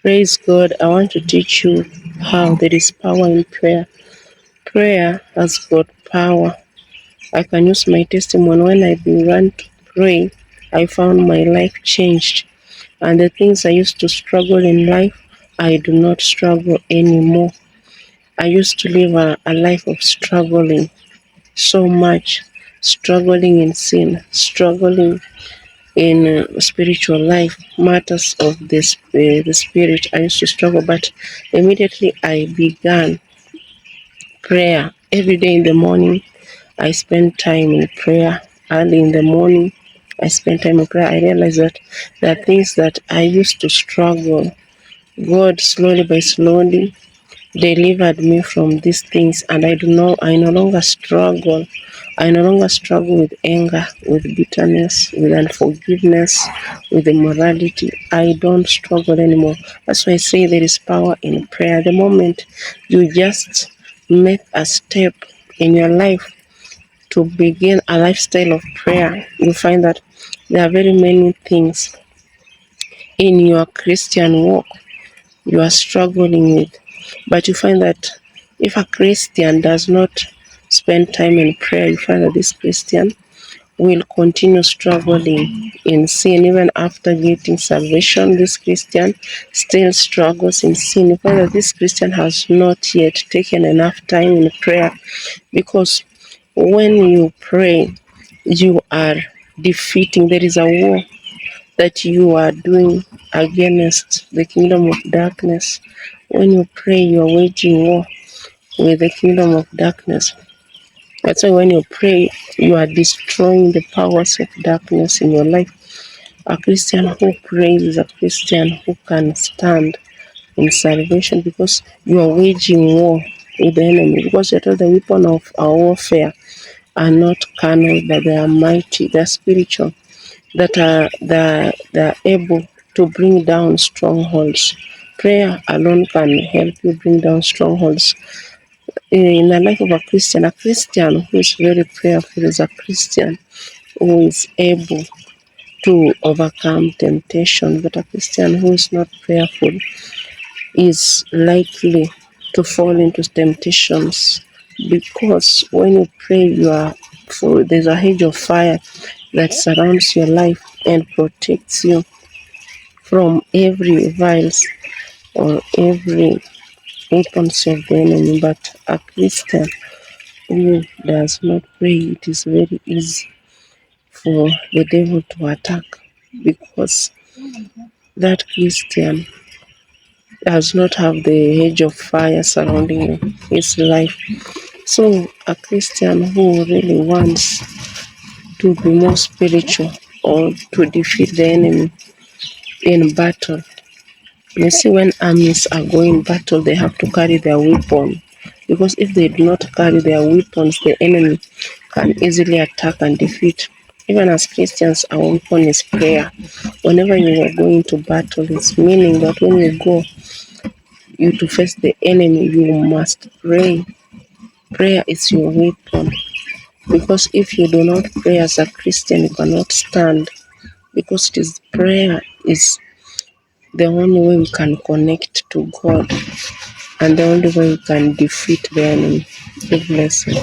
Praise God. I want to teach you how there is power in prayer. Prayer has got power. I can use my testimony. When I began to pray, I found my life changed. And the things I used to struggle in life, I do not struggle anymore. I used to live a life of struggling so much, struggling in sin, struggling in spiritual life, matters of the spirit. I used to struggle, but immediately I began prayer every day in the morning. I spend time in prayer early in the morning. I spend time in prayer. I realized that there are things that I used to struggle. God slowly by slowly delivered me from these things, and I no longer struggle. I no longer struggle with anger, with bitterness, with unforgiveness, with immorality. I don't struggle anymore. That's why I say there is power in prayer. The moment you just make a step in your life to begin a lifestyle of prayer, you find that there are very many things in your Christian walk you are struggling with. But you find that if a Christian does not spend time in prayer, you find that this Christian will continue struggling in sin. Even after getting salvation, this Christian still struggles in sin. You find that this Christian has not yet taken enough time in prayer, because when you pray, you are defeating. There is a war that you are doing against the kingdom of darkness. When you pray, you are waging war with the kingdom of darkness. That's why when you pray, you are destroying the powers of darkness in your life. A Christian who prays is a Christian who can stand in salvation, because you are waging war with the enemy. Because you're told the weapon of our warfare are not carnal, but they are mighty, they are spiritual, that are able to bring down strongholds. Prayer alone can help you bring down strongholds. In the life of a Christian who is very prayerful is a Christian who is able to overcome temptation. But a Christian who is not prayerful is likely to fall into temptations, because when you pray, there's a hedge of fire that surrounds your life and protects you from every vials or every weapons of the enemy. But a Christian who does not pray, it is very easy for the devil to attack, because that Christian does not have the edge of fire surrounding his life. So a Christian who really wants to be more spiritual or to defeat the enemy in battle. You see, when armies are going battle, they have to carry their weapon, because if they do not carry their weapons, the enemy can easily attack and defeat. Even as Christians, our weapon is prayer. Whenever you are going to battle, it's meaning that when you go you to face the enemy, you must pray. Prayer is your weapon, because if you do not pray as a Christian, you cannot stand, because it is prayer is the only way we can connect to God, and the only way we can defeat the enemy. God bless you.